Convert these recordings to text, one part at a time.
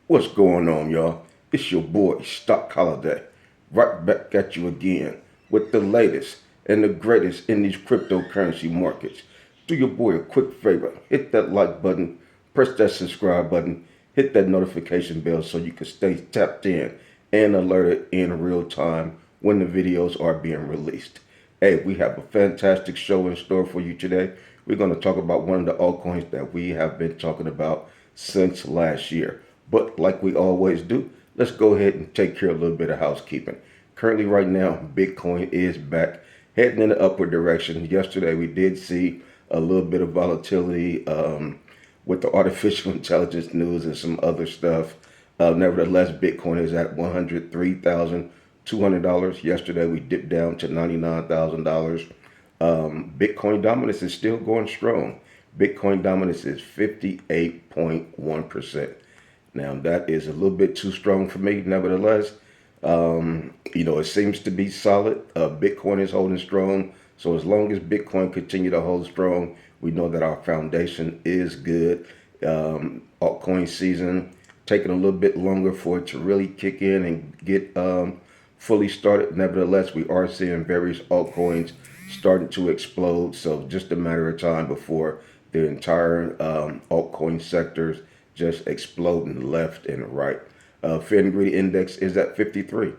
What's going on, y'all? It's your boy, Stock Holiday, right back at you again with the latest and the greatest in these cryptocurrency markets. Do your boy a quick favor, hit that like button, press that subscribe button, hit that notification bell so you can stay tapped in and alerted in real time when the videos are being released. Hey, we have a fantastic show in store for you today. We're going to talk about one of the altcoins that we have been talking about since last year. But like we always do, let's go ahead and take care of a little bit of housekeeping. Currently, right now, Bitcoin is back heading in the upward direction. Yesterday, we did see a little bit of volatility with the artificial intelligence news and some other stuff. Nevertheless, Bitcoin is at $103,200. Yesterday, we dipped down to $99,000. Bitcoin dominance is still going strong. Bitcoin dominance is 58.1%. Now, that is a little bit too strong for me. Nevertheless, it seems to be solid. Bitcoin is holding strong. So as long as Bitcoin continue to hold strong, we know that our foundation is good. Altcoin season taking a little bit longer for it to really kick in and get fully started. Nevertheless, we are seeing various altcoins starting to explode. So just a matter of time before the entire altcoin sectors just exploding left and right. Fear and greed index is at 53.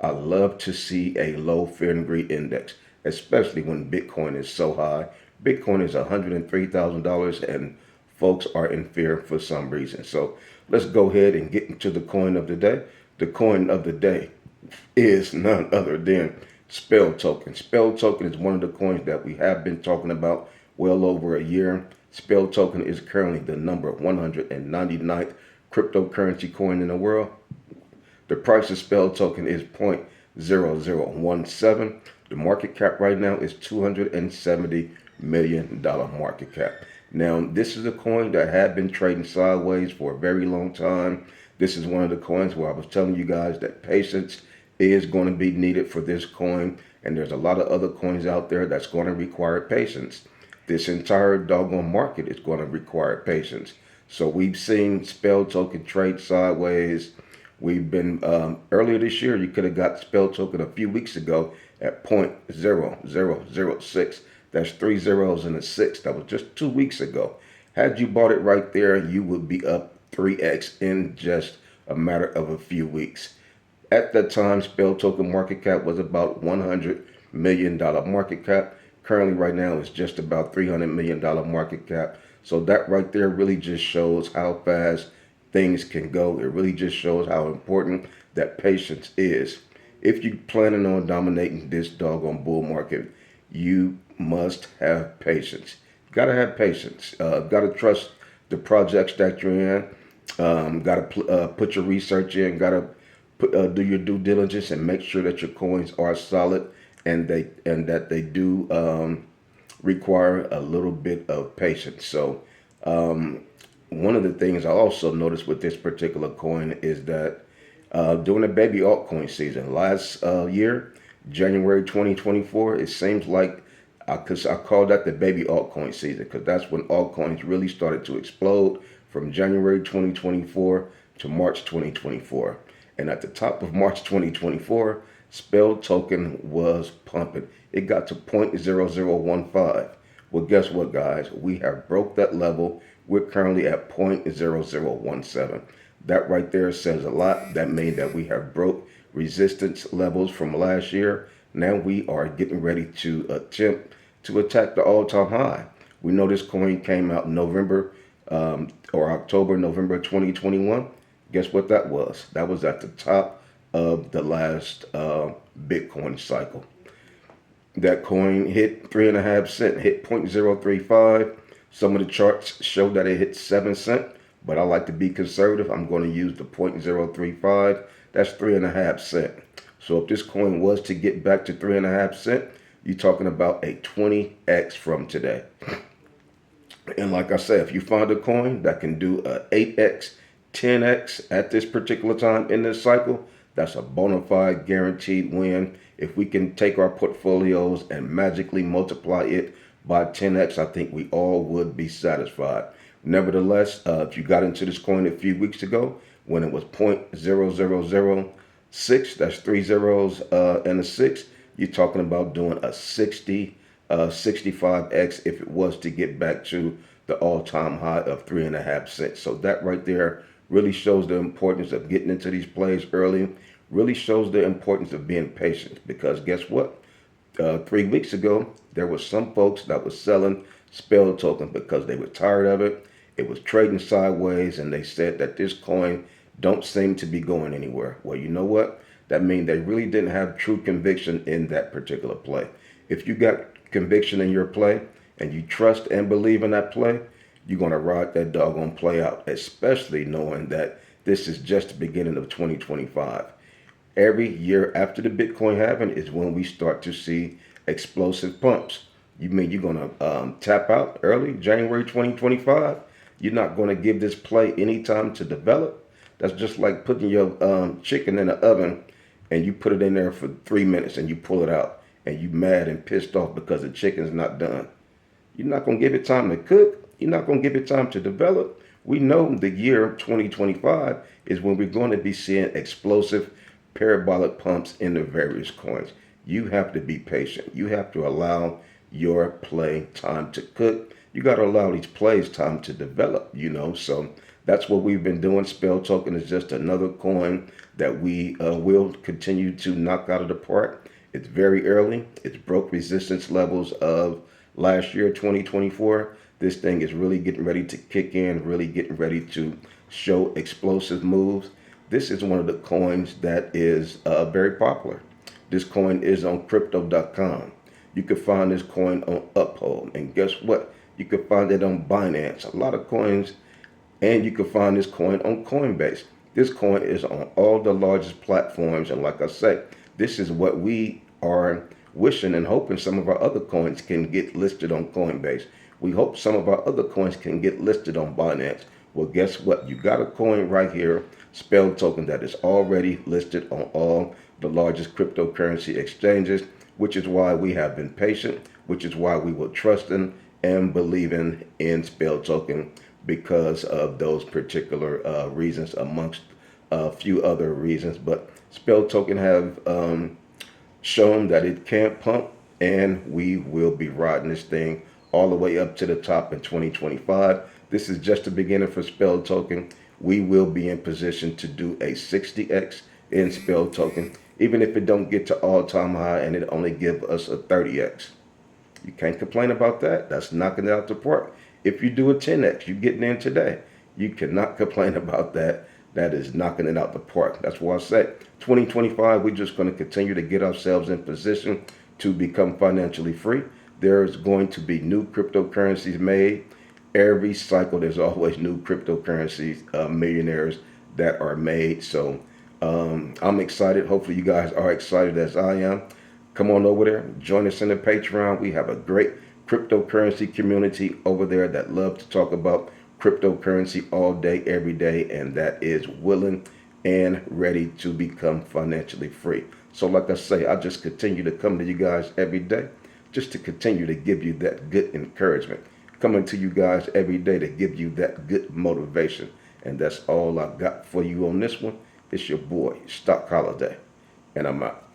I love to see a low fear and greed index, especially when Bitcoin is so high. Bitcoin is $103,000 and folks are in fear for some reason. So let's go ahead and get into the coin of the day. The coin of the day is none other than Spell Token. Spell Token is one of the coins that we have been talking about well over a year. Spell Token is currently the number 199th cryptocurrency coin in the world. The price of Spell Token is 0.0017. The market cap right now is $270 million market cap. Now, this is a coin that had been trading sideways for a very long time. This is one of the coins where I was telling you guys that patience is going to be needed for this coin. And there's a lot of other coins out there that's going to require patience. This entire doggone market is going to require patience. So we've seen Spell Token trade sideways. We've been, earlier this year, you could have got Spell Token a few weeks ago at 0.0006. That's 3 zeros and a 6. That was just 2 weeks ago. Had you bought it right there, you would be up 3x in just a matter of a few weeks. At that time, Spell Token market cap was about $100 million market cap. Currently, right now, it's just about $300 million market cap. So that right there really just shows how fast things can go. It really just shows how important that patience is. If you're planning on dominating this doggone bull market, you must have patience. Got to have patience. Got to trust the projects that you're in. Got to put your research in. Got to do your due diligence and make sure that your coins are solid and that they do require a little bit of patience. So one of the things I also noticed with this particular coin is that during the baby altcoin season last year, January 2024, it seems like I call that the baby altcoin season because that's when altcoins really started to explode from January 2024 to March 2024. And at the top of March 2024, Spell Token was pumping. It got to 0.0015. Well, guess what, guys? We have broke that level. We're currently at 0.0017. That right there says a lot. That means that we have broke resistance levels from last year. Now we are getting ready to attempt to attack the all-time high. We know this coin came out in November or October, November 2021. Guess what that was? That was at the top of the last Bitcoin cycle. That coin hit 3.5 cents, hit 0.035. Some of the charts show that it hit 7 cents, but I like to be conservative. I'm going to use the 0.035. That's 3.5 cents. So if this coin was to get back to 3.5 cents, you're talking about a 20x from today. And like I said, if you find a coin that can do a 8x, 10x at this particular time in this cycle, that's a bona fide guaranteed win. If we can take our portfolios and magically multiply it by 10x, I think we all would be satisfied. Nevertheless, if you got into this coin a few weeks ago when it was 0.0006, that's three zeros and a six, you're talking about doing a 65x if it was to get back to the all-time high of 3.5 cents. So that right there really shows the importance of getting into these plays early, really shows the importance of being patient, because guess what? 3 weeks ago, there was some folks that was selling spell token because they were tired of it. It was trading sideways, and they said that this coin don't seem to be going anywhere. Well, you know what? That means they really didn't have true conviction in that particular play. If you got conviction in your play and you trust and believe in that play, you're going to ride that doggone play out, especially knowing that this is just the beginning of 2025. Every year after the Bitcoin halving is when we start to see explosive pumps. You mean you're going to tap out early, January 2025? You're not going to give this play any time to develop? That's just like putting your chicken in the oven and you put it in there for 3 minutes and you pull it out and you mad and pissed off because the chicken's not done. You're not going to give it time to cook. You're not going to give it time to develop. We know the year 2025 is when we're going to be seeing explosive parabolic pumps in the various coins. You have to be patient. You have to allow your play time to cook. You got to allow these plays time to develop, So that's what we've been doing. Spell token is just another coin that we will continue to knock out of the park. It's very early. It's broke resistance levels of last year, 2024. This thing is really getting ready to kick in, really getting ready to show explosive moves. This is one of the coins that is very popular. This coin is on crypto.com. You can find this coin on Uphold. And guess what? You can find it on Binance. A lot of coins. And you can find this coin on Coinbase. This coin is on all the largest platforms. And like I said, this is what we are wishing and hoping some of our other coins can get listed on Coinbase. We hope some of our other coins can get listed on Binance. Well, guess what? You got a coin right here, Spell token, that is already listed on all the largest cryptocurrency exchanges, which is why we have been patient, which is why we will trust in and believing in Spell token, because of those particular reasons, amongst a few other reasons. But Spell token have shown that it can pump, and we will be riding this thing all the way up to the top in 2025. This is just the beginning for Spell token. We will be in position to do a 60x in Spell token, even if it don't get to all-time high and it only give us a 30x. You can't complain about that. That's knocking it out the park. If you do a 10x, you're getting in today. You cannot complain about that. That is knocking it out the park. That's why I said 2025, we're just going to continue to get ourselves in position to become financially free. There's going to be new cryptocurrencies made. Every cycle, there's always new cryptocurrencies, millionaires that are made. So I'm excited. Hopefully you guys are excited as I am. Come on over there. Join us in the Patreon. We have a great cryptocurrency community over there that love to talk about cryptocurrency all day, every day, and that is willing and ready to become financially free. So like I say, I just continue to come to you guys every day just to continue to give you that good encouragement. Coming to you guys every day to give you that good motivation. And that's all I got for you on this one. It's your boy, Stock Holiday, and I'm out.